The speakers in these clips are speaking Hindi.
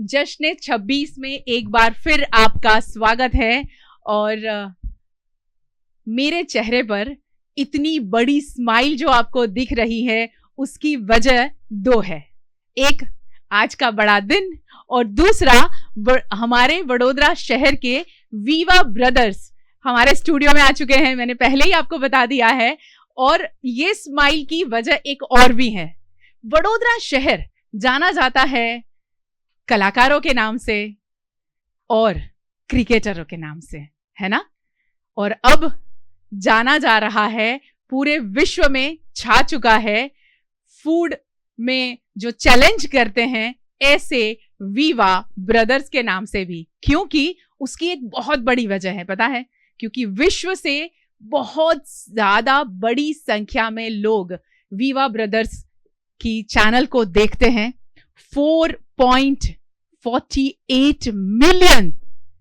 जश्न 26 में एक बार फिर आपका स्वागत है। और मेरे चेहरे पर इतनी बड़ी स्माइल जो आपको दिख रही है उसकी वजह दो है। एक, आज का बड़ा दिन, और दूसरा हमारे वडोदरा शहर के वीवा ब्रदर्स हमारे स्टूडियो में आ चुके हैं। मैंने पहले ही आपको बता दिया है। और ये स्माइल की वजह एक और भी है। वडोदरा शहर जाना जाता है कलाकारों के नाम से और क्रिकेटरों के नाम से, है ना। और अब जाना जा रहा है, पूरे विश्व में छा चुका है, फूड में जो चैलेंज करते हैं ऐसे वीवा ब्रदर्स के नाम से भी। क्योंकि उसकी एक बहुत बड़ी वजह है, पता है? क्योंकि विश्व से बहुत ज्यादा बड़ी संख्या में लोग वीवा ब्रदर्स की चैनल को देखते हैं। 4.48 मिलियन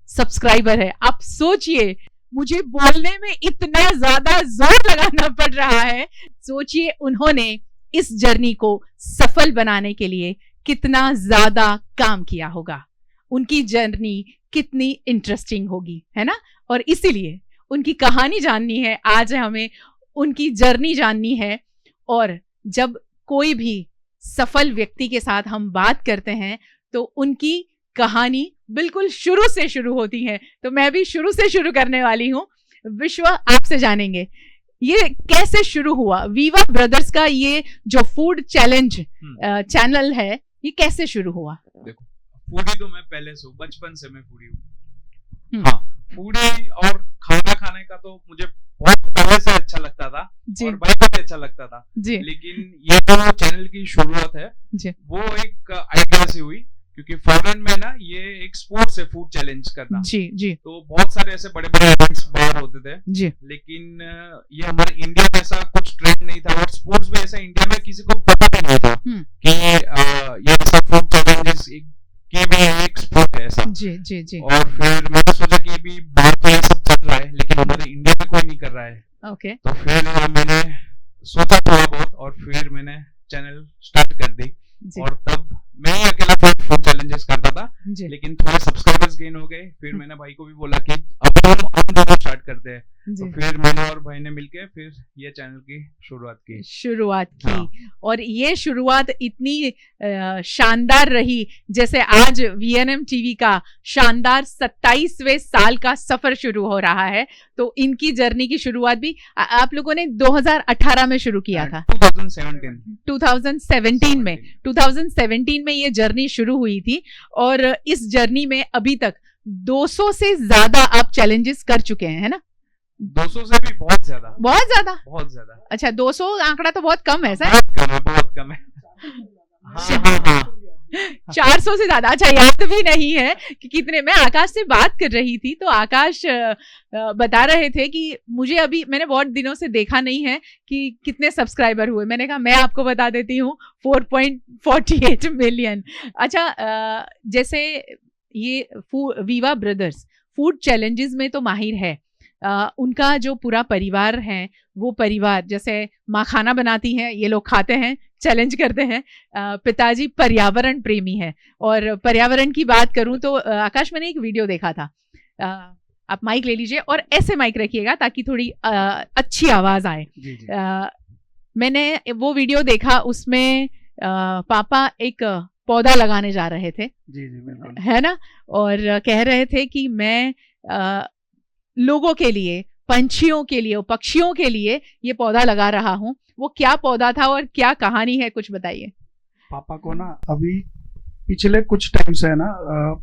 सब्सक्राइबर है। आप सोचिए, मुझे बोलने में इतना ज्यादा जोर लगाना पड़ रहा है। सोचिए उन्होंने इस जर्नी को सफल बनाने के लिए कितना ज्यादा काम किया होगा। उनकी जर्नी कितनी इंटरेस्टिंग होगी, है ना। और इसीलिए उनकी कहानी जाननी है, आज हमें उनकी जर्नी जाननी है। और जब कोई भी सफल व्यक्ति के साथ हम बात करते हैं तो उनकी कहानी बिल्कुल शुरू से शुरू होती है। तो मैं भी शुरू से शुरू करने वाली हूँ। विश्व, आपसे जानेंगे ये कैसे शुरू हुआ, वीवा ब्रदर्स का ये जो फूड चैलेंज चैनल है, ये कैसे शुरू हुआ? देखो, फूडी तो मैं पहले से हूँ, बचपन से मैं फूडी हूँ। हाँ, फूडी और खाना खाने का तो मुझे बहुत पहले से अच्छा लगता था और भाई को भी अच्छा लगता था जी। लेकिन ये जो चैनल की शुरुआत है जी, वो एक आइडिया से हुई, क्योंकि फॉरेन में ना ये एक स्पोर्ट्स है, फूड चैलेंज करना जी जी। तो बहुत सारे ऐसे बड़े बड़े इवेंट्स बाहर होते थे जी, लेकिन ये हमारे इंडिया में ऐसा कुछ ट्रेंड नहीं था। और स्पोर्ट्स में ऐसा इंडिया में किसी को पता भी नहीं था कि ये ऐसा फूड चैलेंजेस की भी एक स्पोर्ट है ऐसा जी जी जी। और फिर मैंने सोचा कि भी बाहर तो ये सब चल रहा है, लेकिन हमारे इंडिया में कोई नहीं कर रहा है। ओके, तो फिर मैंने सोचा थोड़ा बहुत और फिर मैंने चैनल स्टार्ट कर दी। और तब मैं ही अकेला फूड चैलेंजेस करता था, लेकिन थोड़े सब्सक्राइबर्स गेन हो गए। फिर मैंने भाई को भी बोला कि अब हम दोनों स्टार्ट करते हैं। तो फिर मैंने और भाई ने मिलके फिर ये चैनल की शुरुआत की। हाँ। और ये शुरुआत इतनी शानदार रही, जैसे आज VNM TV का शानदार 27वें साल का सफर शुरू हो रहा है। तो इनकी जर्नी की शुरुआत भी आप लोगों ने 2018 में शुरू किया था। 2017 में ये जर्नी शुरू हुई थी। और इस जर्नी में अभी तक 200 से ज्यादा आप चैलेंजेस कर चुके हैं, है ना? 200 से भी बहुत ज्यादा। अच्छा, 200 आंकड़ा तो बहुत कम है सर। बहुत कम है। हाँ। 400 से ज्यादा। अच्छा, याद भी नहीं है कि कितने। मैं आकाश से बात कर रही थी तो आकाश बता रहे थे कि मुझे अभी, मैंने बहुत दिनों से देखा नहीं है कि कितने सब्सक्राइबर हुए। मैंने कहा मैं आपको बता देती हूँ, 4.48 मिलियन। अच्छा, जैसे ये वीवा ब्रदर्स फूड चैलेंजेस में तो माहिर है। उनका जो पूरा परिवार है, वो परिवार, जैसे माँ खाना बनाती हैं, ये लोग खाते हैं, चैलेंज करते हैं। पिताजी पर्यावरण प्रेमी है। और पर्यावरण की बात करूं तो आकाश, मैंने एक वीडियो देखा था, आप माइक ले लीजिए और ऐसे माइक रखिएगा ताकि थोड़ी अच्छी आवाज आए। मैंने वो वीडियो देखा, उसमें पापा एक पौधा लगाने जा रहे थे जी, बिल्कुल, है ना। और कह रहे थे कि मैं लोगों के लिए, पंछियों के लिए, पक्षियों के लिए ये पौधा लगा रहा हूँ। वो क्या पौधा था और क्या कहानी है, कुछ बताइए। पापा को ना अभी पिछले कुछ टाइम से है ना,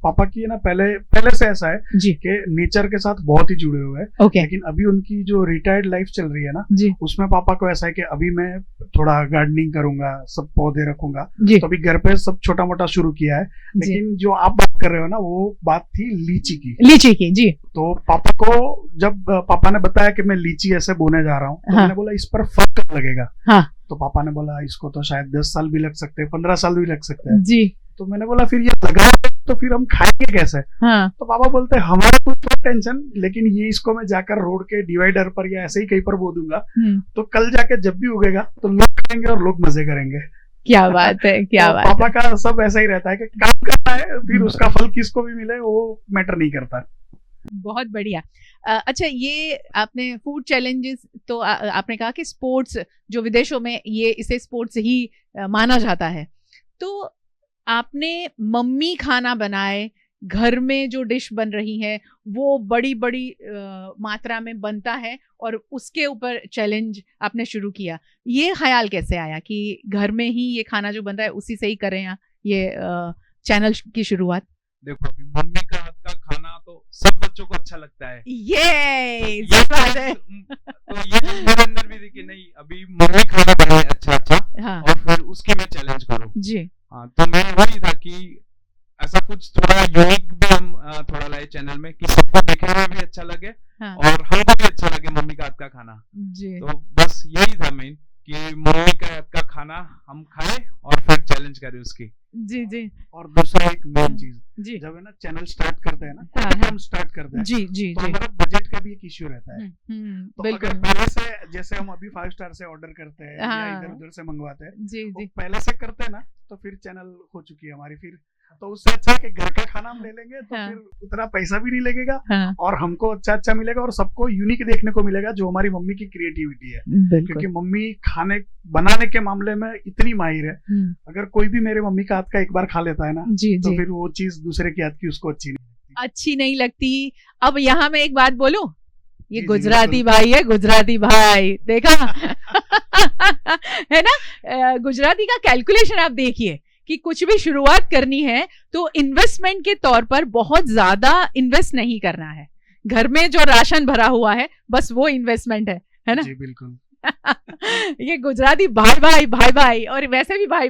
पापा की ना पहले से ऐसा है जी कि नेचर के साथ बहुत ही जुड़े हुए हैं। लेकिन अभी उनकी जो रिटायर्ड लाइफ चल रही है ना जी, उसमें पापा को ऐसा है कि अभी मैं थोड़ा गार्डनिंग करूंगा, सब पौधे रखूंगा। तो अभी घर पे सब छोटा मोटा शुरू किया है। लेकिन जो आप बात कर रहे हो ना, वो बात थी लीची की जी। तो पापा को जब पापा ने बताया कि मैं लीची ऐसे बोने जा रहा हूँ, तो मैंने बोला इस पर फल कब लगेगा। तो पापा ने बोला इसको तो शायद 10 साल भी लग सकते हैं, 15 साल भी लग सकते हैं जी। तो मैंने बोला फिर ये लगा तो फिर हम खाएंगे कैसे? हाँ। तो पापा बोलते हमारा कुछ टेंशन, लेकिन ये इसको मैं जाकर रोड के डिवाइडर पर या ऐसे ही कहीं पर बो दूंगा, तो कल जाके जब भी उगेगा तो लोग खाएंगे और लोग मजे करेंगे। क्या बात है, क्या बात। पापा का सब ऐसा ही रहता है कि काम करना है, फिर उसका फल किसको भी मिले वो मैटर नहीं करता। बहुत बढ़िया। अच्छा, ये आपने फूड चैलेंजेस तो आपने कहा कि स्पोर्ट्स जो विदेशों में ये इसे स्पोर्ट्स ही माना जाता है, तो आपने मम्मी खाना बनाए, घर में जो डिश बन रही है वो बड़ी बड़ी मात्रा में बनता है और उसके ऊपर चैलेंज आपने शुरू किया, ये ख्याल कैसे आया कि घर में ही ये खाना जो बन रहा है उसी से ही करें ये चैनल की शुरुआत? देखो, अभी मम्मी का हाथ का खाना तो सब बच्चों को अच्छा लगता है, ये बात है। तो ये मेरे अंदर भी थी कि नहीं, अभी मम्मी खाना बनाए अच्छा, हाँ। और फिर उसकी मैं चैलेंज करूं जी। हाँ, तो मैं वही था कि ऐसा कुछ थोड़ा यूनिक भी हम थोड़ा लाए चैनल में कि सबको देखने में भी अच्छा लगे, हाँ। और हमको भी अच्छा लगे मम्मी का हाथ का खाना जी। तो बस यही था मेन कि मम्मी का हाथ का खाना हम खाए और फिर चैलेंज करें उसकी जी। और दूसरा एक मेन चीज जी, जब है ना चैनल स्टार्ट करते हैं ना, हाँ, हम स्टार्ट करते हैं जी, तो हमारा बजट का भी एक इश्यू रहता है। तो अगर पहले से, जैसे हम अभी 5 स्टार से ऑर्डर करते हैं, हाँ, या इधर उधर से मंगवाते हैं जी, पहले से करते हैं ना, तो फिर चैनल हो चुकी है हमारी, फिर तो उससे अच्छा है कि घर का खाना हम ले लेंगे, तो हाँ, फिर उतना पैसा भी नहीं लगेगा, हाँ, और हमको अच्छा मिलेगा और सबको यूनिक देखने को मिलेगा, जो हमारी मम्मी की क्रिएटिविटी है, क्योंकि मम्मी खाने बनाने के मामले में इतनी माहिर है, अगर कोई भी मेरे मम्मी का हाथ का एक बार खा लेता है ना जी, तो फिर वो चीज दूसरे के हाथ की उसको अच्छी नहीं लगती। अब यहाँ मैं एक बात बोलूं, ये गुजराती भाई है, गुजराती भाई देखा है ना, गुजराती का कैलकुलेशन आप देखिए कि कुछ भी शुरुआत करनी है तो इन्वेस्टमेंट के तौर पर बहुत ज्यादा इन्वेस्ट नहीं करना है, घर में जो राशन भरा हुआ है बस वो इन्वेस्टमेंट है ना जी, बिल्कुल। ये गुजराती भाई और वैसे भी भाई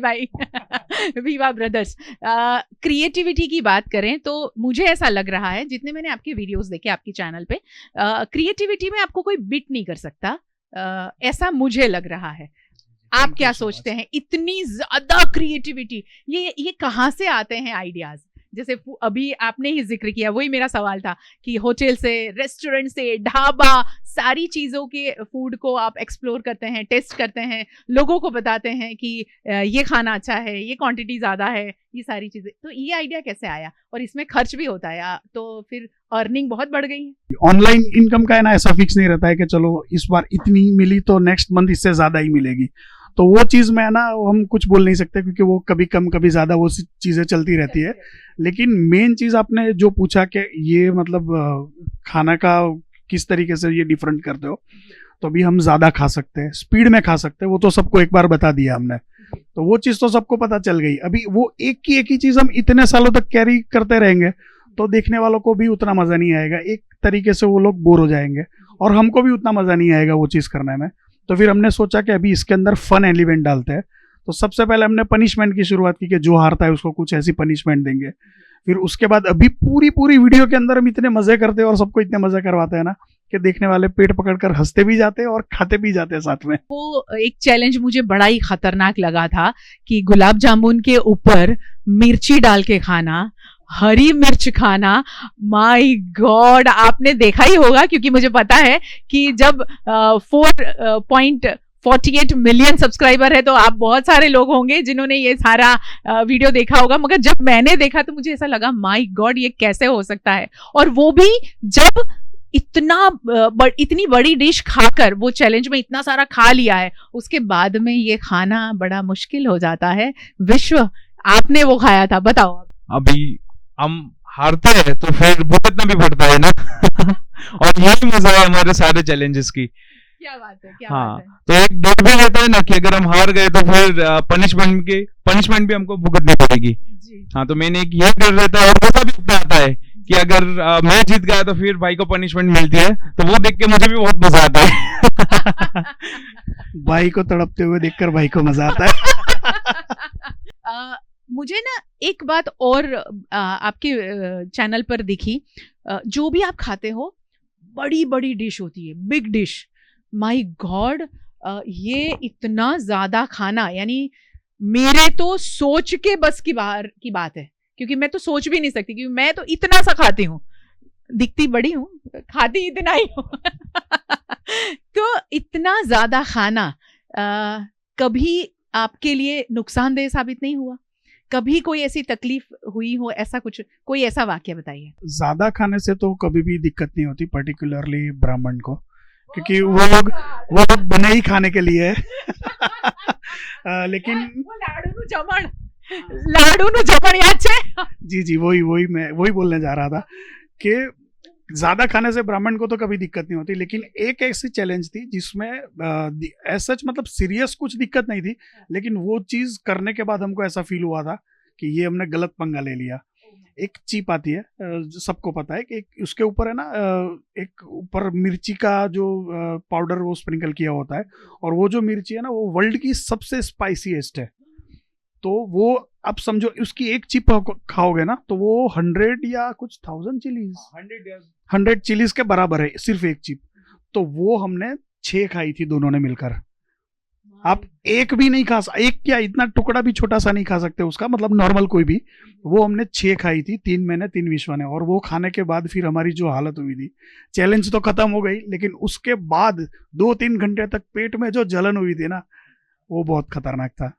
वीवा ब्रदर्स। क्रिएटिविटी की बात करें तो मुझे ऐसा लग रहा है, जितने मैंने आपके वीडियोस देखे आपके चैनल पे, क्रिएटिविटी में आपको कोई बीट नहीं कर सकता, ऐसा मुझे लग रहा है। आप क्या सोचते हैं, इतनी ज्यादा क्रिएटिविटी ये कहाँ से आते हैं आइडियाज? जैसे अभी आपने ही जिक्र किया, वही मेरा सवाल था कि होटल से, रेस्टोरेंट से, ढाबा, सारी चीजों के फूड को आप एक्सप्लोर करते हैं, टेस्ट करते हैं, लोगों को बताते हैं कि ये खाना अच्छा है, ये क्वांटिटी ज्यादा है, ये सारी चीजें, तो ये आइडिया कैसे आया? और इसमें खर्च भी होता है, तो फिर अर्निंग बहुत बढ़ गई है। ऑनलाइन इनकम का है ना, ऐसा फिक्स नहीं रहता है कि चलो इस बार इतनी मिली तो नेक्स्ट मंथ इससे ज्यादा ही मिलेगी, तो वो चीज में ना हम कुछ बोल नहीं सकते, क्योंकि वो कभी कम कभी ज्यादा वो चीजें चलती रहती है। लेकिन मेन चीज आपने जो पूछा कि ये मतलब खाना का किस तरीके से ये डिफरेंट करते हो, तो अभी हम ज्यादा खा सकते हैं, स्पीड में खा सकते हैं, वो तो सबको एक बार बता दिया हमने, तो वो चीज तो सबको पता चल गई। अभी वो एक ही चीज हम इतने सालों तक कैरी करते रहेंगे तो देखने वालों को भी उतना मजा नहीं आएगा, एक तरीके से वो लोग बोर हो जाएंगे और हमको भी उतना मजा नहीं आएगा वो चीज करने में। तो फिर हमने सोचा कि अभी इसके अंदर फन एलिमेंट डालते हैं, तो सबसे पहले हमने पनिशमेंट की शुरुआत की कि जो हारता है उसको कुछ ऐसी पनिशमेंट देंगे। फिर उसके बाद अभी पूरी वीडियो के अंदर हम इतने मजे करते हैं और सबको इतने मजे करवाते हैं ना कि देखने वाले पेट पकड़कर हंसते भी जाते हैं और खाते भी जाते हैं साथ में। वो एक चैलेंज मुझे बड़ा ही खतरनाक लगा था कि गुलाब जामुन के ऊपर मिर्ची डाल के खाना, हरी मिर्च खाना। माय गॉड, आपने देखा ही होगा, क्योंकि मुझे पता है कि जब 4.48 मिलियन सब्सक्राइबर है तो आप बहुत सारे लोग होंगे जिन्होंने ये सारा वीडियो देखा होगा, मगर जब मैंने देखा तो मुझे ऐसा लगा माय गॉड ये कैसे हो सकता है, और वो भी जब इतनी बड़ी डिश खाकर, वो चैलेंज में इतना सारा खा लिया है, उसके बाद में ये खाना बड़ा मुश्किल हो जाता है। विश्व, आपने वो खाया था, बताओ। अभी हम हारते हैं तो फिर भुगतना भी पड़ता है ना और यही मजा है हमारे सारे चैलेंजेस की। क्या बात है, क्या हाँ, बात है। तो एक डर भी रहता है ना कि अगर हम हार गए तो फिर पनिशमेंट भी हमको भुगतनी पड़ेगी जी। हाँ, तो मैंने एक ये डर रहता है, और मजा भी उतना आता है कि अगर मैं जीत गया तो फिर भाई को पनिशमेंट मिलती है, तो वो देख के मुझे भी बहुत मजा आता है भाई को तड़पते हुए देखकर भाई को मजा आता है। मुझे ना एक बात और आपके चैनल पर दिखी, जो भी आप खाते हो बड़ी बड़ी डिश होती है, बिग डिश। माय गॉड, ये इतना ज्यादा खाना, यानी मेरे तो सोच के बस की बाहर की बात है क्योंकि मैं तो सोच भी नहीं सकती, क्योंकि मैं तो इतना सा खाती हूँ, दिखती बड़ी हूँ, खाती इतना ही हूँ। तो इतना ज्यादा खाना कभी आपके लिए नुकसानदेह साबित नहीं हुआ? कभी कोई ऐसी तकलीफ हुई हो, ऐसा कुछ, कोई ऐसा वाक्य बताइए। ज्यादा खाने से तो कभी भी दिक्कत नहीं होती, पर्टिकुलरली ब्राह्मण को, क्योंकि वो लोग बने ही खाने के लिए है। लेकिन लाडू नु जमण याद छे? जी वही मैं बोलने जा रहा था कि ज्यादा खाने से ब्राह्मण को तो कभी दिक्कत नहीं होती, लेकिन एक ऐसी चैलेंज थी जिसमें सच मतलब सीरियस कुछ दिक्कत नहीं थी, लेकिन वो चीज करने के बाद हमको ऐसा फील हुआ था कि ये हमने गलत पंगा ले लिया। एक चिप आती है, सबको पता है कि उसके ऊपर है ना, एक ऊपर मिर्ची का जो पाउडर वो स्प्रिंकल किया होता है, और वो जो मिर्ची है ना वो वर्ल्ड की सबसे स्पाइसीएस्ट है। तो वो अब समझो उसकी एक चिप खाओगे ना तो वो 100 या कुछ 100 चिलीज के बराबर है, सिर्फ एक चिप। तो वो हमने 6 खाई थी दोनों ने मिलकर। आप एक भी नहीं खा सकते, एक क्या इतना टुकड़ा भी छोटा सा नहीं खा सकते उसका, मतलब नॉर्मल कोई भी। वो हमने 6 खाई थी, 3 मैंने 3 विश्वा ने। और वो खाने के बाद फिर हमारी जो हालत हुई थी, चैलेंज तो खत्म हो गई, लेकिन उसके बाद 2-3 घंटे तक पेट में जो जलन हुई थी ना, वो बहुत खतरनाक था।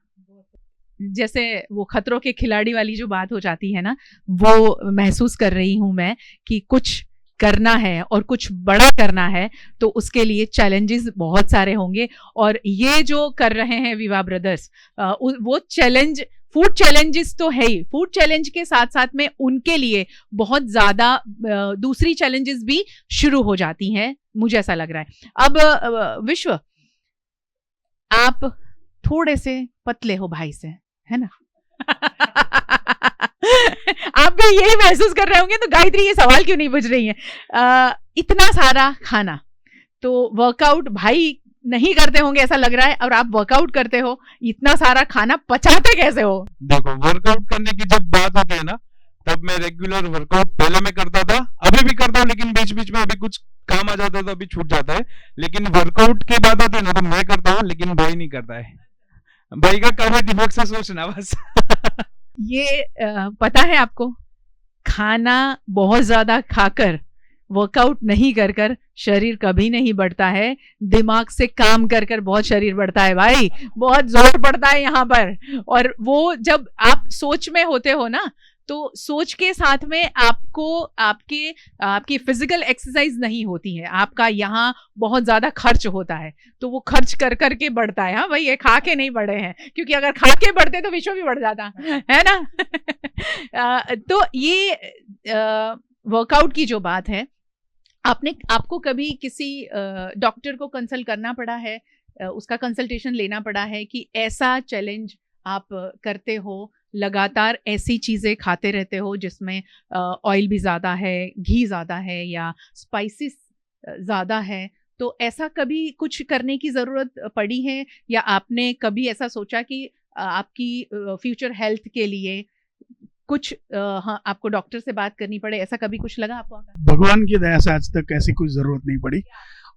जैसे वो खतरों के खिलाड़ी वाली जो बात हो जाती है ना, वो महसूस कर रही हूं मैं कि कुछ करना है और कुछ बड़ा करना है तो उसके लिए चैलेंजेस बहुत सारे होंगे। और ये जो कर रहे हैं विवाह ब्रदर्स, वो चैलेंज, फूड चैलेंजेस तो है ही, फूड चैलेंज के साथ साथ में उनके लिए बहुत ज्यादा दूसरी चैलेंजेस भी शुरू हो जाती हैं, मुझे ऐसा लग रहा है। अब विश्व, आप थोड़े से पतले हो भाई से, है ना? आप भी यही महसूस कर रहे होंगे, तो गायत्री ये सवाल क्यों नहीं पूछ रही है? इतना सारा खाना, तो वर्कआउट भाई नहीं करते होंगे ऐसा लग रहा है, और आप वर्कआउट करते हो, इतना सारा खाना पचाते कैसे हो? देखो, वर्कआउट करने की जब बात होती है ना, तब मैं रेगुलर वर्कआउट पहले मैं करता था, अभी भी करता हूँ, लेकिन बीच बीच में अभी कुछ काम आ जाता है तो अभी छूट जाता है। लेकिन वर्कआउट की बात आती है ना, तो मैं करता हूँ, लेकिन भाई नहीं करता है। भाई का काम है दिमाग से सोचना बस। ये पता है आपको, खाना बहुत ज्यादा खाकर, वर्कआउट नहीं कर कर शरीर कभी नहीं बढ़ता है, दिमाग से काम कर कर बहुत शरीर बढ़ता है भाई, बहुत जोर पड़ता है यहाँ पर। और वो जब आप सोच में होते हो ना, तो सोच के साथ में आपको आपकी फिजिकल एक्सरसाइज नहीं होती है, आपका यहाँ बहुत ज्यादा खर्च होता है, तो वो खर्च कर करके बढ़ता है। हाँ भाई, ये खा के नहीं बढ़े हैं, क्योंकि अगर खा के बढ़ते तो विश्व भी बढ़ जाता है ना। तो ये वर्कआउट की जो बात है, आपको कभी किसी डॉक्टर को कंसल्ट करना पड़ा है, उसका कंसल्टेशन लेना पड़ा है कि ऐसा चैलेंज आप करते हो, लगातार ऐसी चीजें खाते रहते हो जिसमें ऑयल भी ज्यादा है, घी ज्यादा है, या स्पाइसेस ज्यादा है, तो ऐसा कभी कुछ करने की जरूरत पड़ी है, या आपने कभी ऐसा सोचा कि आपकी फ्यूचर हेल्थ के लिए कुछ हाँ, आपको डॉक्टर से बात करनी पड़े, ऐसा कभी कुछ लगा आपको? भगवान की दया से आज तक ऐसी कोई जरूरत नहीं पड़ी।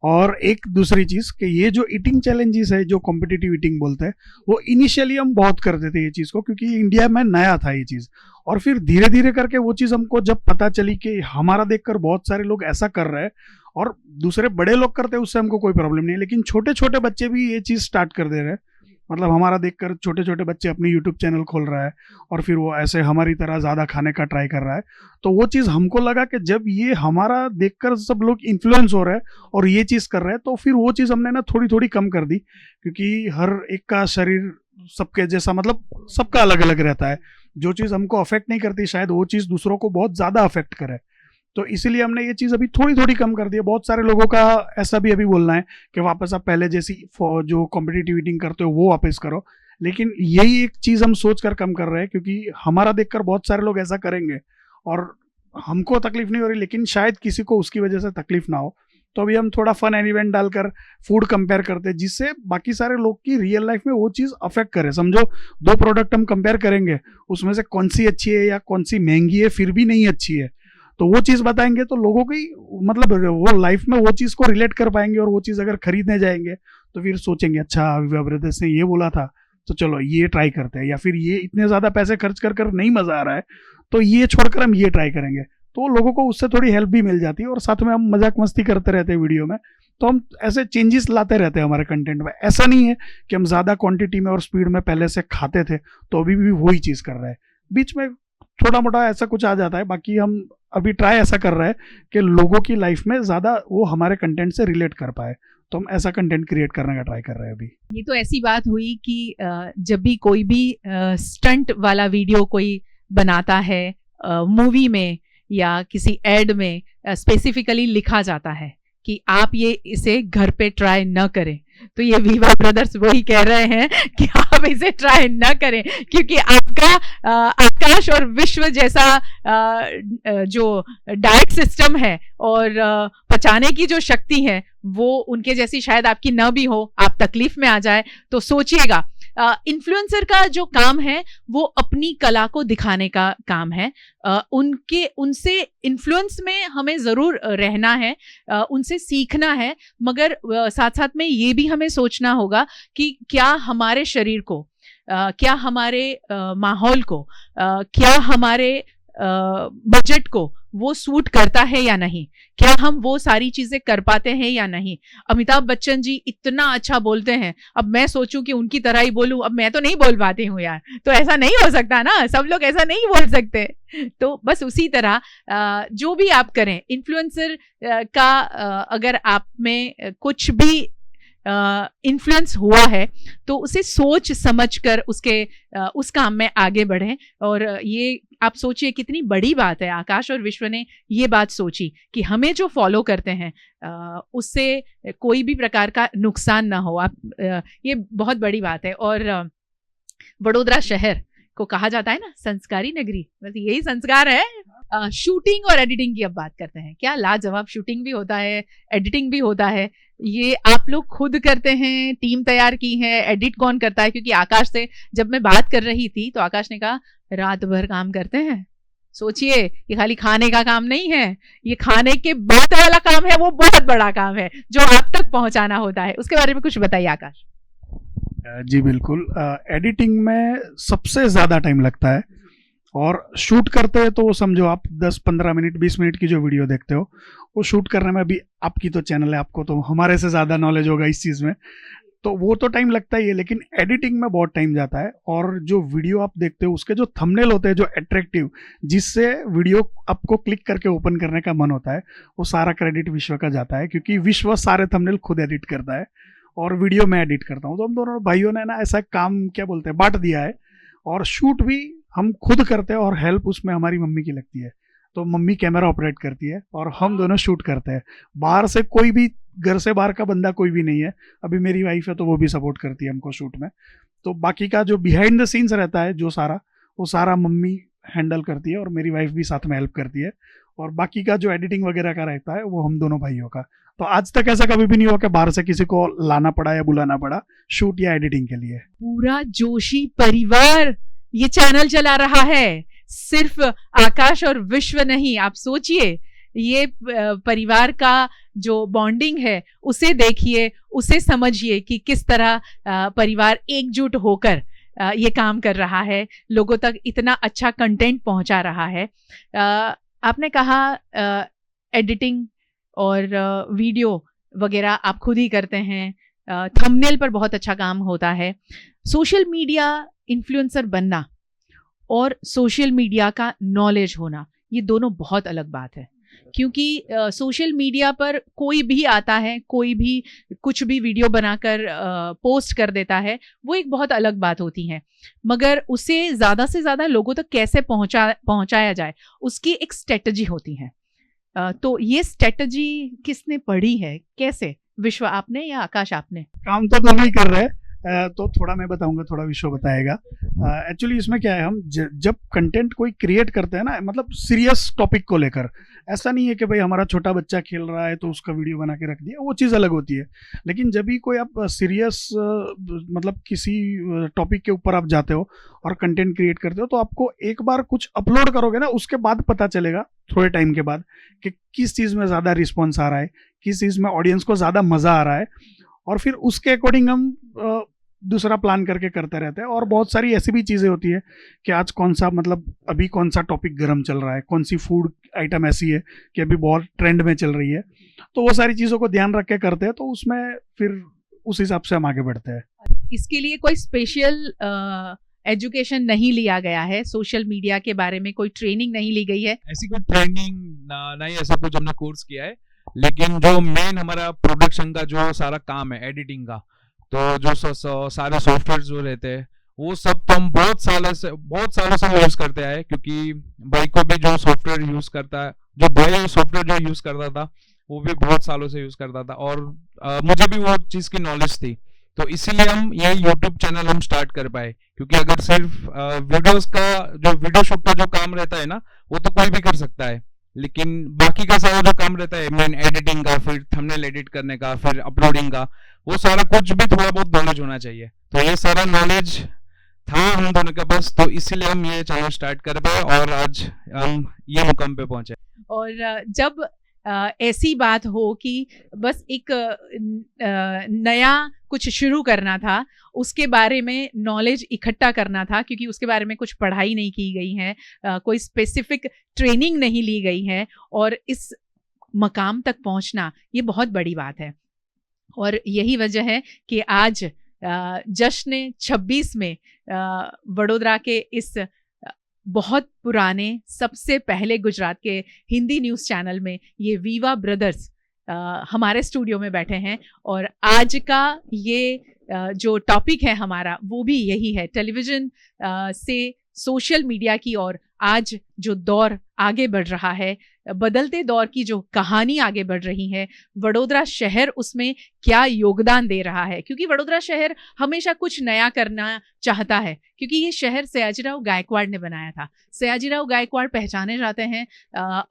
और एक दूसरी चीज कि ये जो ईटिंग चैलेंजेस है, जो कॉम्पिटिटिव ईटिंग बोलते हैं, वो इनिशियली हम बहुत करते थे ये चीज को, क्योंकि इंडिया में नया था ये चीज। और फिर धीरे धीरे करके वो चीज हमको जब पता चली कि हमारा देखकर बहुत सारे लोग ऐसा कर रहे हैं, और दूसरे बड़े लोग करते हैं, उससे हमको कोई प्रॉब्लम नहीं है, लेकिन छोटे छोटे बच्चे भी ये चीज स्टार्ट कर दे रहे हैं। मतलब हमारा देखकर छोटे छोटे बच्चे अपनी यूट्यूब चैनल खोल रहा है, और फिर वो ऐसे हमारी तरह ज्यादा खाने का ट्राई कर रहा है। तो वो चीज हमको लगा कि जब ये हमारा देखकर सब लोग इन्फ्लुएंस हो रहे हैं और ये चीज कर रहे हैं, तो फिर वो चीज हमने ना थोड़ी थोड़ी कम कर दी, क्योंकि हर एक का शरीर सबके जैसा, मतलब सबका अलग अलग रहता है। जो चीज हमको अफेक्ट नहीं करती, शायद वो चीज दूसरों को बहुत ज्यादा अफेक्ट करे। तो इसीलिए हमने ये चीज अभी थोड़ी थोड़ी कम कर दी है। बहुत सारे लोगों का ऐसा भी अभी बोलना है कि वापस आप पहले जैसी जो कॉम्पिटिटिव ईटिंग करते हो वो वापस करो, लेकिन यही एक चीज हम सोच कर कम कर रहे हैं, क्योंकि हमारा देखकर बहुत सारे लोग ऐसा करेंगे और हमको तकलीफ नहीं हो रही, लेकिन शायद किसी को उसकी वजह से तकलीफ ना हो। तो अभी हम थोड़ा फन एलिमेंट डालकर फूड कंपेयर करते हैं, जिससे बाकी सारे लोग की रियल लाइफ में वो चीज अफेक्ट करे। समझो 2 प्रोडक्ट हम कंपेयर करेंगे, उसमें से कौन सी अच्छी है या कौन सी महंगी है, फिर भी नहीं अच्छी है, तो वो चीज बताएंगे तो लोगों की मतलब वो लाइफ में वो चीज को रिलेट कर पाएंगे, और वो चीज अगर खरीदने जाएंगे तो फिर सोचेंगे अच्छा विवाह ब्रदर्स ने ये बोला था, तो चलो ये ट्राई करते हैं, या फिर ये इतने ज्यादा पैसे खर्च कर कर नहीं मजा आ रहा है तो ये छोड़कर हम ये ट्राई करेंगे, तो लोगों को उससे थोड़ी हेल्प भी मिल जाती है और साथ में हम मजाक मस्ती करते रहते हैं वीडियो में। तो हम ऐसे चेंजेस लाते रहते हैं हमारे कंटेंट में। ऐसा नहीं है कि हम ज्यादा क्वांटिटी में और स्पीड में पहले से खाते थे तो अभी भी वही चीज कर रहे हैं, बीच में छोटा मोटा ऐसा कुछ आ जाता है। बाकी हम अभी ट्राई ऐसा कर रहे हैं कि लोगों की लाइफ में ज्यादा वो हमारे कंटेंट से रिलेट कर पाए, तो हम ऐसा कंटेंट क्रिएट करने का ट्राई कर रहे हैं अभी। ये तो ऐसी बात हुई कि जब भी कोई भी स्टंट वाला वीडियो कोई बनाता है मूवी में या किसी एड में, स्पेसिफिकली लिखा जाता है कि आप ये इसे घर पे ट्राई न करें, तो ये वीवा ब्रदर्स वही कह रहे हैं कि आप इसे ट्राई न करें, क्योंकि आपका आकाश और विश्व जैसा जो डाइट सिस्टम है और पचाने की जो शक्ति है वो उनके जैसी शायद आपकी न भी हो, आप तकलीफ में आ जाए। तो सोचिएगा, इन्फ्लुएंसर का जो काम है वो अपनी कला को दिखाने का काम है। उनसे इन्फ्लुएंस में हमें जरूर रहना है, उनसे सीखना है, मगर साथ साथ में ये भी हमें सोचना होगा कि क्या हमारे शरीर को, क्या हमारे माहौल को, क्या हमारे बजट को वो सूट करता है या नहीं, क्या हम वो सारी चीजें कर पाते हैं या नहीं। अमिताभ बच्चन जी इतना अच्छा बोलते हैं, अब मैं सोचूं कि उनकी तरह ही बोलूं, अब मैं तो नहीं बोल पाती हूँ यार, तो ऐसा नहीं हो सकता ना, सब लोग ऐसा नहीं बोल सकते। तो बस उसी तरह जो भी आप करें, इन्फ्लुएंसर का अगर आप में कुछ भी इन्फ्लुएंस हुआ है तो उसे सोच समझ कर उस काम में आगे बढ़ें। और ये आप सोचिए कितनी बड़ी बात है, आकाश और विश्व ने ये बात सोची कि हमें जो फॉलो करते हैं उससे कोई भी प्रकार का नुकसान ना हो। ये बहुत बड़ी बात है। और वडोदरा शहर को कहा जाता है ना संस्कारी नगरी, बस यही संस्कार है। शूटिंग और एडिटिंग की अब बात करते हैं। क्या लाजवाब शूटिंग भी होता है, एडिटिंग भी होता है। ये आप लोग खुद करते हैं, टीम तैयार की है, एडिट कौन करता है? क्योंकि आकाश से जब मैं बात कर रही थी तो आकाश ने कहा रात भर काम करते हैं। सोचिए, ये खाली खाने का काम नहीं है, ये खाने के बाद वाला काम है, वो बहुत बड़ा काम है जो आप तक पहुंचाना होता है। उसके बारे में कुछ बताइए आकाश। जी बिल्कुल, एडिटिंग में सबसे ज्यादा टाइम लगता है और शूट करते हैं तो समझो आप 10-15 मिनट 20 मिनट की जो वीडियो देखते हो वो शूट करने में भी, आपकी तो चैनल है, आपको तो हमारे से ज्यादा नॉलेज होगा इस चीज में, तो वो तो टाइम लगता ही है, लेकिन एडिटिंग में बहुत टाइम जाता है। और जो वीडियो आप देखते हो उसके जो थंबनेल होते हैं जो अट्रैक्टिव, जिससे वीडियो आपको क्लिक करके ओपन करने का मन होता है, वो सारा क्रेडिट विश्व का जाता है, क्योंकि विश्व सारे थंबनेल खुद एडिट करता है और वीडियो मैं एडिट करता हूँ। तो हम दोनों भाइयों ने ना ऐसा काम, क्या बोलते हैं, बांट दिया है। और शूट भी हम खुद करते हैं और हेल्प उसमें हमारी मम्मी की लगती है, तो मम्मी कैमरा ऑपरेट करती है और हम दोनों शूट करते हैं। बाहर से कोई भी, घर से बाहर का बंदा कोई भी नहीं है। अभी मेरी वाइफ है तो वो भी सपोर्ट करती है हमको शूट में। तो बाकी का जो बिहाइंड द सीन्स रहता है जो सारा, वो सारा मम्मी हैंडल करती है और मेरी वाइफ भी साथ में हेल्प करती है। और बाकी का जो एडिटिंग वगैरह का रहता है वो हम दोनों भाइयों का। तो आज तक ऐसा कभी भी नहीं हुआ कि बाहर से किसी को लाना पड़ा या बुलाना पड़ा शूट या एडिटिंग के लिए। पूरा जोशी परिवार ये चैनल चला रहा है, सिर्फ आकाश और विश्व नहीं। आप सोचिए, ये परिवार का जो बॉन्डिंग है उसे देखिए, उसे समझिए कि किस तरह परिवार एकजुट होकर ये काम कर रहा है, लोगों तक इतना अच्छा कंटेंट पहुंचा रहा है। आपने कहा एडिटिंग और वीडियो वगैरह आप खुद ही करते हैं, थंबनेल पर बहुत अच्छा काम होता है। सोशल मीडिया इन्फ्लुएंसर बनना और सोशल मीडिया का नॉलेज होना, ये दोनों बहुत अलग बात है। क्योंकि सोशल मीडिया पर कोई भी आता है, कोई भी कुछ भी वीडियो बनाकर पोस्ट कर देता है, वो एक बहुत अलग बात होती है। मगर उसे ज़्यादा से ज़्यादा लोगों तक कैसे पहुंचाया जाए, उसकी एक स्ट्रेटजी होती है। तो ये स्ट्रेटजी किसने पढ़ी है, कैसे? विश्व आपने या आकाश आपने? काम तो दोनों ही कर रहे हैं, तो थोड़ा मैं बताऊंगा, थोड़ा विश्व बताएगा। एक्चुअली इसमें क्या है, हम जब कंटेंट कोई क्रिएट करते हैं ना, मतलब सीरियस टॉपिक को लेकर, ऐसा नहीं है कि भाई हमारा छोटा बच्चा खेल रहा है तो उसका वीडियो बना के रख दिया, वो चीज़ अलग होती है। लेकिन जब भी कोई आप सीरियस मतलब किसी टॉपिक के ऊपर आप जाते हो और कंटेंट क्रिएट करते हो, तो आपको एक बार कुछ अपलोड करोगे ना, उसके बाद पता चलेगा थोड़े टाइम के बाद कि किस चीज़ में ज़्यादा रिस्पॉन्स आ रहा है, किस चीज़ में ऑडियंस को ज़्यादा मज़ा आ रहा है। और फिर उसके अकॉर्डिंग हम दूसरा प्लान करके करते रहते हैं। और बहुत सारी ऐसी भी चीज़ें होती है कि आज कौन सा मतलब अभी कौन सा टॉपिक गर्म चल रहा है, कौन सी फूड आइटम ऐसी है कि अभी बहुत ट्रेंड में चल रही है, तो वो सारी चीज़ों को ध्यान रख के करते हैं, तो उसमें फिर उस हिसाब से हम आगे बढ़ते हैं। इसके लिए कोई स्पेशल एजुकेशन नहीं लिया गया है, सोशल मीडिया के बारे में कोई ट्रेनिंग नहीं ली गई है? ऐसी कोई ट्रेनिंग नहीं, ऐसा कुछ हमने कोर्स किया है, लेकिन जो मेन हमारा प्रोडक्शन का जो सारा काम है, एडिटिंग का, तो जो सारे सॉफ्टवेयर जो रहते हैं वो सब तो हम बहुत सालों से यूज करते आए, क्योंकि भाई को भी जो सॉफ्टवेयर यूज करता है, जो भाई सॉफ्टवेयर जो यूज करता था वो भी बहुत सालों से यूज करता था, और मुझे भी वो चीज की नॉलेज थी, तो इसीलिए हम ये यूट्यूब चैनल हम स्टार्ट कर पाए। क्योंकि अगर सिर्फ वीडियोस का जो वीडियो शूट का जो काम रहता है ना, वो तो कोई भी कर सकता है, लेकिन बाकी का सारा जो काम रहता है, मेन एडिटिंग का, फिर थंबनेल एडिट करने का, फिर अपलोडिंग का, वो सारा कुछ भी थोड़ा बहुत नॉलेज होना चाहिए। तो ये सारा नॉलेज था हम दोनों के पास, तो इसीलिए हम ये चैनल स्टार्ट कर पाए और आज हम ये मुकाम पे पहुंचे। और जब ऐसी बात हो कि बस एक नया कुछ शुरू करना था, उसके बारे में नॉलेज इकट्ठा करना था, क्योंकि उसके बारे में कुछ पढ़ाई नहीं की गई है, कोई स्पेसिफिक ट्रेनिंग नहीं ली गई है, और इस मकाम तक पहुंचना ये बहुत बड़ी बात है। और यही वजह है कि आज जश्न 26 में वडोदरा के इस बहुत पुराने, सबसे पहले गुजरात के हिंदी न्यूज़ चैनल में ये वीवा ब्रदर्स हमारे स्टूडियो में बैठे हैं, और आज का ये जो टॉपिक है हमारा वो भी यही है, टेलीविज़न से सोशल मीडिया की ओर आज जो दौर आगे बढ़ रहा है, बदलते दौर की जो कहानी आगे बढ़ रही है, वडोदरा शहर उसमें क्या योगदान दे रहा है। क्योंकि वडोदरा शहर हमेशा कुछ नया करना चाहता है, क्योंकि ये शहर सयाजीराव गायकवाड़ ने बनाया था। सयाजीराव गायकवाड़ पहचाने जाते हैं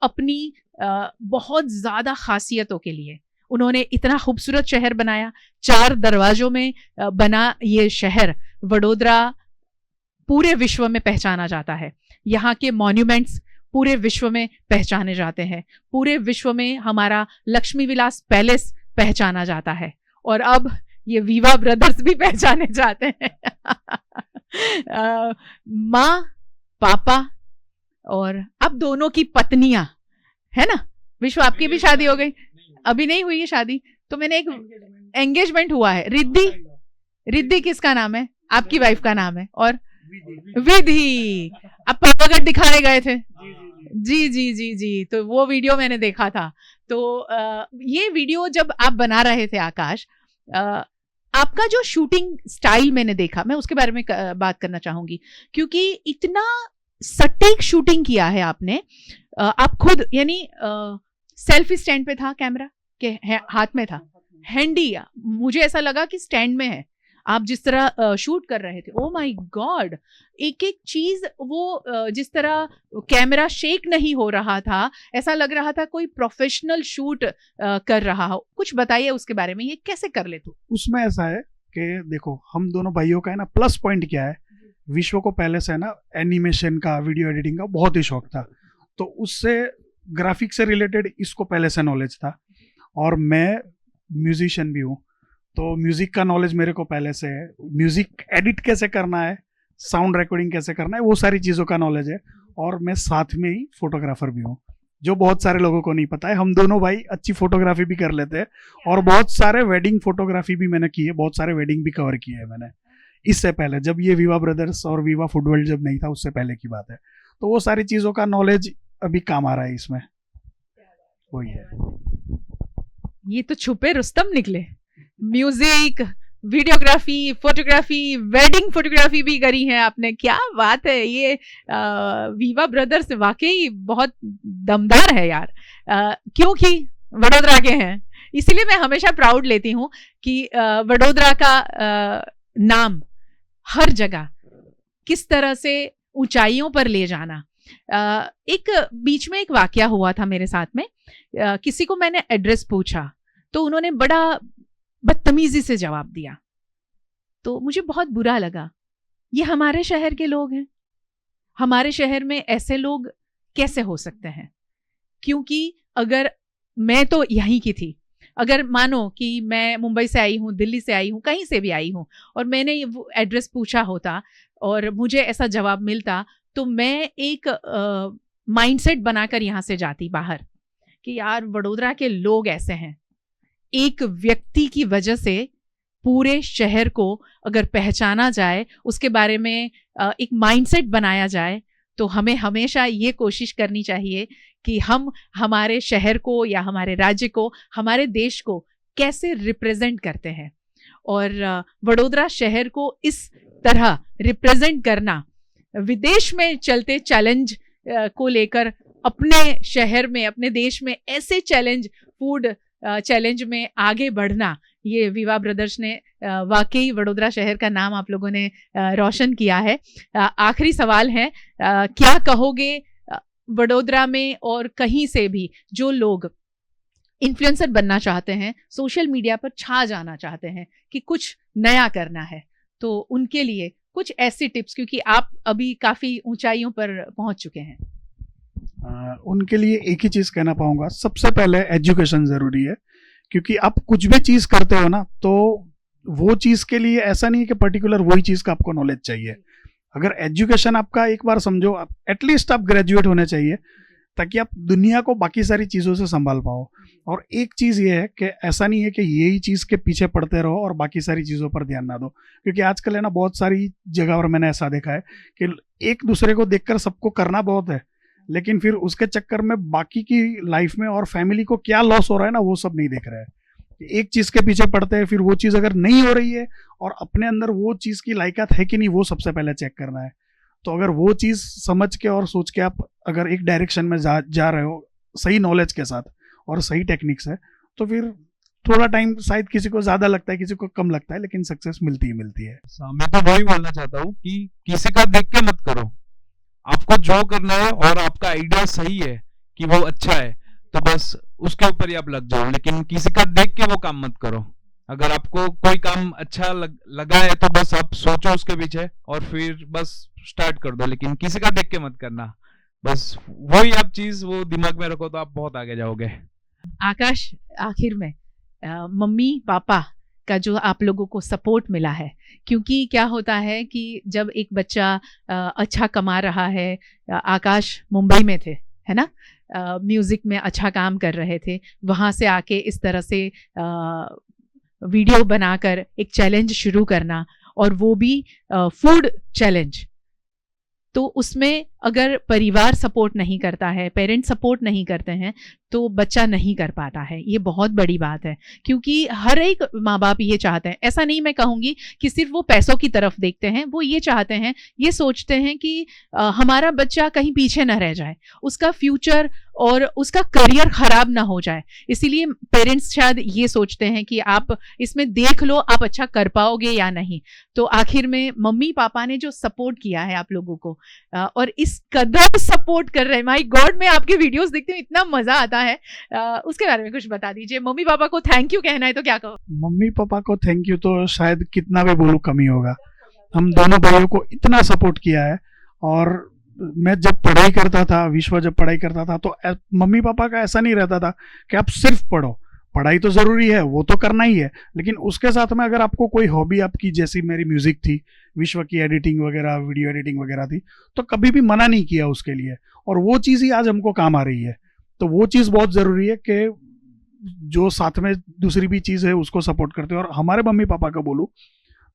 अपनी बहुत ज़्यादा खासियतों के लिए। उन्होंने इतना खूबसूरत शहर बनाया, 4 दरवाजों में बना ये शहर वडोदरा पूरे विश्व में पहचाना जाता है। यहाँ के मॉन्यूमेंट्स पूरे विश्व में पहचाने जाते हैं, पूरे विश्व में हमारा लक्ष्मी विलास पैलेस पहचाना जाता है, और अब ये वीवा ब्रदर्स भी पहचाने जाते हैं। माँ, पापा और अब दोनों की पत्नियां, है ना? विश्व, आपकी भी शादी हो गई? अभी नहीं हुई है शादी, तो मैंने एक एंगेजमेंट हुआ है। रिद्धि किसका नाम है? आपकी वाइफ का नाम है। और विधि, अब पावागढ़ दिखाने गए थे। जी जी जी जी, तो वो वीडियो मैंने देखा था। तो ये वीडियो जब आप बना रहे थे आकाश, आपका जो शूटिंग स्टाइल मैंने देखा, मैं उसके बारे में बात करना चाहूंगी, क्योंकि इतना सटीक शूटिंग किया है आपने। आप खुद, यानी सेल्फी स्टैंड पे था कैमरा के हाथ में था, हैंडी, मुझे ऐसा लगा कि स्टैंड में है। आप जिस तरह शूट कर रहे थे, ओ माय गॉड, एक एक चीज वो जिस तरह कैमरा शेक नहीं हो रहा था, ऐसा लग रहा था कोई प्रोफेशनल शूट कर रहा हो। कुछ बताइए उसके बारे में, ये कैसे कर लेते? उसमें ऐसा है कि देखो, हम दोनों भाइयों का है ना, प्लस पॉइंट क्या है, विश्व को पहले से है ना एनिमेशन का, वीडियो एडिटिंग का बहुत ही शौक था, तो उससे ग्राफिक्स से रिलेटेड इसको पहले से नॉलेज था। और मैं म्यूजिशियन भी हूँ, तो म्यूजिक का नॉलेज मेरे को पहले से है। म्यूजिक एडिट कैसे करना है, साउंड रिकॉर्डिंग कैसे करना है, वो सारी चीज़ों का नॉलेज है। और मैं साथ में ही फोटोग्राफर भी हूँ, जो बहुत सारे लोगों को नहीं पता है। हम दोनों भाई अच्छी फोटोग्राफी भी कर लेते हैं, और बहुत सारे वेडिंग फोटोग्राफी भी मैंने की है, बहुत सारे वेडिंग भी कवर किए हैं मैंने। इससे पहले जब ये वीवा ब्रदर्स और वीवा फूड वर्ल्ड जब नहीं था, उससे पहले की बात है। तो वो सारी चीज़ों का नॉलेज अभी काम आ रहा है इसमें, वही है। ये तो छुपे रुस्तम निकले। Music, videography, photography, wedding photography भी करी है आपने, क्या बात है। ये वीवा ब्रदर्स वाकई बहुत दमदार है यार, क्योंकि वडोदरा के हैं, इसीलिए मैं हमेशा प्राउड लेती हूँ कि वडोदरा का नाम हर जगह किस तरह से ऊंचाइयों पर ले जाना। एक बीच में एक वाकया हुआ था मेरे साथ में, किसी को मैंने एड्रेस पूछा, तो उन्होंने बड़ा बदतमीजी से जवाब दिया, तो मुझे बहुत बुरा लगा। ये हमारे शहर के लोग हैं, हमारे शहर में ऐसे लोग कैसे हो सकते हैं? क्योंकि अगर मैं तो यहीं की थी, अगर मानो कि मैं मुंबई से आई हूँ, दिल्ली से आई हूँ, कहीं से भी आई हूँ, और मैंने वो एड्रेस पूछा होता और मुझे ऐसा जवाब मिलता, तो मैं एक माइंडसेट बनाकर यहाँ से जाती बाहर कि यार वडोदरा के लोग ऐसे हैं। एक व्यक्ति की वजह से पूरे शहर को अगर पहचाना जाए, उसके बारे में एक माइंडसेट बनाया जाए, तो हमें हमेशा ये कोशिश करनी चाहिए कि हम हमारे शहर को या हमारे राज्य को, हमारे देश को कैसे रिप्रेजेंट करते हैं। और वडोदरा शहर को इस तरह रिप्रेजेंट करना, विदेश में चलते चैलेंज को लेकर अपने शहर में, अपने देश में ऐसे चैलेंज, फूड चैलेंज में आगे बढ़ना, ये विवा ब्रदर्स ने वाकई वडोदरा शहर का नाम आप लोगों ने रोशन किया है। आखिरी सवाल है, क्या कहोगे वडोदरा में और कहीं से भी जो लोग इन्फ्लुएंसर बनना चाहते हैं, सोशल मीडिया पर छा जाना चाहते हैं कि कुछ नया करना है, तो उनके लिए कुछ ऐसी टिप्स, क्योंकि आप अभी काफी ऊंचाइयों पर पहुंच चुके हैं। उनके लिए एक ही चीज कहना पाऊंगा, सबसे पहले एजुकेशन जरूरी है, क्योंकि आप कुछ भी चीज करते हो ना, तो वो चीज के लिए ऐसा नहीं है कि पर्टिकुलर वही चीज का आपको नॉलेज चाहिए। अगर एजुकेशन आपका एक बार समझो, एटलीस्ट आप ग्रेजुएट होने चाहिए, ताकि आप दुनिया को बाकी सारी चीजों से संभाल पाओ। और एक चीज ये है कि ऐसा नहीं है कि यही चीज के पीछे पड़ते रहो और बाकी सारी चीजों पर ध्यान ना दो, क्योंकि आजकल है ना बहुत सारी जगह पर मैंने ऐसा देखा है कि एक दूसरे को देखकर सबको करना बहुत है, लेकिन फिर उसके चक्कर में बाकी की लाइफ में और फैमिली को क्या लॉस हो रहा है ना, वो सब नहीं देख रहे हैं। एक चीज के पीछे पड़ते हैं, फिर वो चीज अगर नहीं हो रही है और अपने अंदर वो चीज की लायकात है कि नहीं, वो सबसे पहले चेक करना है। तो अगर वो चीज समझ के और सोच के आप अगर एक डायरेक्शन में जा रहे हो सही नॉलेज के साथ और सही टेक्निक्स है, तो फिर थोड़ा टाइम शायद किसी को ज्यादा लगता है, किसी को कम लगता है, लेकिन सक्सेस मिलती ही मिलती है। मैं तो वही बोलना चाहता हूँ कि किसी का देख के मत करो, आपको जो करना है और आपका आइडिया सही है कि वो अच्छा है, तो बस उसके ऊपर ही आप लग जाओ, लेकिन किसी का देख के वो काम मत करो। अगर आपको कोई काम अच्छा लगा है तो बस आप सोचो उसके पीछे और फिर बस स्टार्ट कर दो, लेकिन किसी का देख के मत करना। बस वही आप चीज वो दिमाग में रखो तो आप बहुत आगे जाओगे। आकाश, आखिर में मम्मी पापा का जो आप लोगों को सपोर्ट मिला है, क्योंकि क्या होता है कि जब एक बच्चा अच्छा कमा रहा है, आकाश मुंबई में थे, है ना, म्यूजिक में अच्छा काम कर रहे थे, वहाँ से आके इस तरह से वीडियो बनाकर एक चैलेंज शुरू करना, और वो भी फूड चैलेंज, तो उसमें अगर परिवार सपोर्ट नहीं करता है, पेरेंट्स सपोर्ट नहीं करते हैं, तो बच्चा नहीं कर पाता है। ये बहुत बड़ी बात है, क्योंकि हर एक माँ बाप ये चाहते हैं, ऐसा नहीं मैं कहूँगी कि सिर्फ वो पैसों की तरफ देखते हैं, वो ये चाहते हैं, ये सोचते हैं कि हमारा बच्चा कहीं पीछे न रह जाए, उसका फ्यूचर और उसका करियर खराब ना हो जाए। इसीलिए पेरेंट्स शायद ये सोचते हैं कि आप इसमें देख लो आप अच्छा कर पाओगे या नहीं। तो आखिर में मम्मी पापा ने जो सपोर्ट किया है आप लोगों को, और इस कदर सपोर्ट कर रहे हैं, माय गॉड, मैं आपके वीडियोस देखती हूँ, इतना मजा आता है, उसके बारे में कुछ बता दीजिए। मम्मी पापा को थैंक यू कहना है तो क्या कहो? मम्मी पापा को थैंक यू तो शायद कितना भी बोलूं कमी होगा। हम दोनों भाइयों को इतना सपोर्ट किया है, और मैं जब पढ़ाई करता था, विश्व जब पढ़ाई करता था, तो मम्मी पापा का ऐसा नहीं रहता था कि आप सिर्फ पढ़ो, पढ़ाई तो जरूरी है, वो तो करना ही है, लेकिन उसके साथ में अगर आपको कोई हॉबी आपकी, जैसी मेरी म्यूजिक थी, विश्व की एडिटिंग वगैरह, वीडियो एडिटिंग वगैरह थी, तो कभी भी मना नहीं किया उसके लिए, और वो चीज़ ही आज हमको काम आ रही है। तो वो चीज़ बहुत ज़रूरी है कि जो साथ में दूसरी भी चीज़ है उसको सपोर्ट करते हैं। और हमारे मम्मी पापा का बोलूँ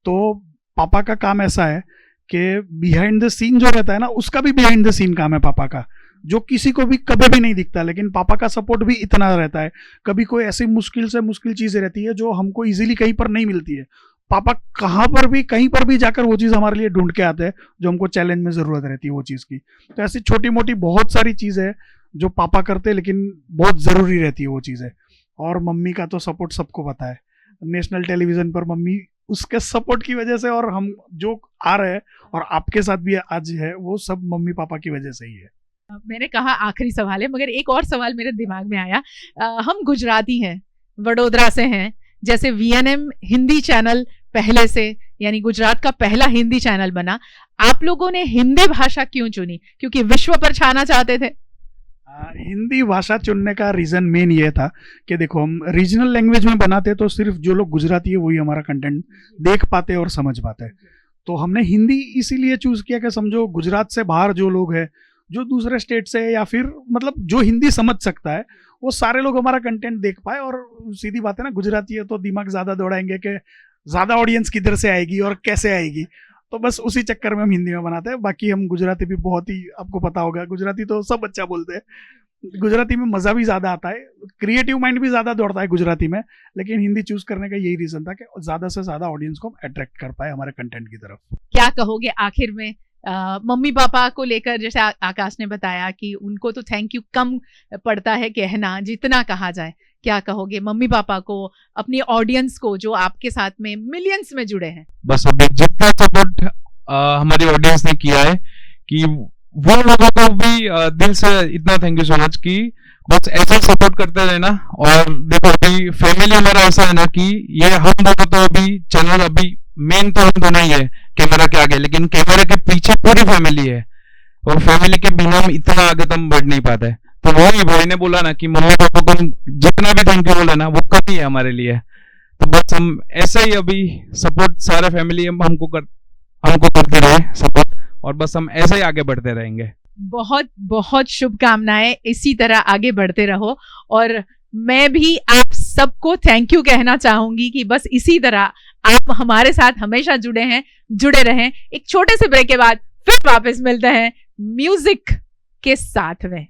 तो पापा का काम ऐसा है कि बिहाइंड द सीन जो रहता है ना, उसका भी बिहाइंड द सीन काम है पापा का, जो किसी को भी कभी भी नहीं दिखता, लेकिन पापा का सपोर्ट भी इतना रहता है। कभी कोई ऐसी मुश्किल से मुश्किल चीज़ें रहती है जो हमको इजीली कहीं पर नहीं मिलती है, पापा कहाँ पर भी कहीं पर भी जाकर वो चीज़ हमारे लिए ढूंढ के आते हैं जो हमको चैलेंज में ज़रूरत रहती है वो चीज़ की। तो ऐसी छोटी मोटी बहुत सारी चीज़ें हैं जो पापा करते हैं, लेकिन बहुत ज़रूरी रहती है वो चीज़ें। और मम्मी का तो सपोर्ट सबको पता है, नेशनल टेलीविज़न पर मम्मी, उसके सपोर्ट की वजह से, और हम जो आ रहे हैं और आपके साथ भी आज है, वो सब मम्मी पापा की वजह से ही है। मैंने कहा आखिरी सवाल है, मगर एक और सवाल मेरे दिमाग में आया। हम गुजराती हैं, वडोदरा से हैं, जैसे VNM हिंदी चैनल पहले से, यानी गुजरात का पहला हिंदी चैनल बना, आप लोगों ने हिंदी भाषा क्यों चुनी? क्योंकि विश्व पर छाना चाहते थे? हिंदी भाषा चुनने का रीजन मेन ये था कि देखो हम रीजनल लैंग्वेज में बनाते तो सिर्फ जो लोग गुजराती है वही हमारा कंटेंट देख पाते और समझ पाते, तो हमने हिंदी इसीलिए चूज किया कि समझो गुजरात से बाहर जो लोग हैं, जो दूसरे स्टेट से या फिर मतलब जो हिंदी समझ सकता है वो सारे लोग हमारा कंटेंट देख पाए। और सीधी बात है ना, गुजराती है तो दिमाग ज्यादा दौड़ाएंगे कि ज्यादा ऑडियंस किधर से आएगी और कैसे आएगी, तो बस उसी चक्कर में हम हिंदी में बनाते हैं। बाकी हम गुजराती भी बहुत ही, आपको पता होगा गुजराती तो सब अच्छा बोलते हैं, गुजराती में मजा भी ज्यादा आता है, क्रिएटिव माइंड भी ज्यादा दौड़ता है गुजराती में, लेकिन हिंदी चूज करने का यही रीजन था कि ज्यादा से ज्यादा ऑडियंस को अट्रैक्ट कर पाए हमारे कंटेंट की तरफ। क्या कहोगे आखिर में मम्मी पापा को लेकर? जैसे आकाश ने बताया कि उनको तो थैंक यू कम पड़ता है कहना जितना कहा जाए, क्या कहोगे मम्मी पापा को, अपनी ऑडियंस को जो आपके साथ में मिलियंस में जुड़े हैं? बस अभी जितना सपोर्ट हमारी ऑडियंस ने किया है कि वो लोगों को भी दिल से इतना थैंक यू सो मच कि बस ऐसे सपोर्ट करते रहना। और देखो अभी फैमिली हमारा ऐसा है ना कि ये हम दोनों तो अभी चैनल अभी मेन तो हम दोनों ही है कैमरा के आगे, लेकिन कैमरा के पीछे पूरी फैमिली है और फैमिली के बिना हम इतना आगे तो हम बढ़ नहीं पाते। तो वही भाई ने बोला ना कि मम्मी पापा को जितना भी थैंक यू बोला ना वो कम ही है हमारे लिए। तो बस हम ऐसा ही अभी सपोर्ट सारे फैमिली हमको करते रहे सपोर्ट, और बस हम ऐसे ही आगे बढ़ते रहेंगे। बहुत बहुत शुभकामनाएं, इसी तरह आगे बढ़ते रहो। और मैं भी आप सबको थैंक यू कहना चाहूंगी कि बस इसी तरह आप हमारे साथ हमेशा जुड़े रहें। एक छोटे से ब्रेक के बाद फिर वापस मिलते हैं म्यूजिक के साथ में।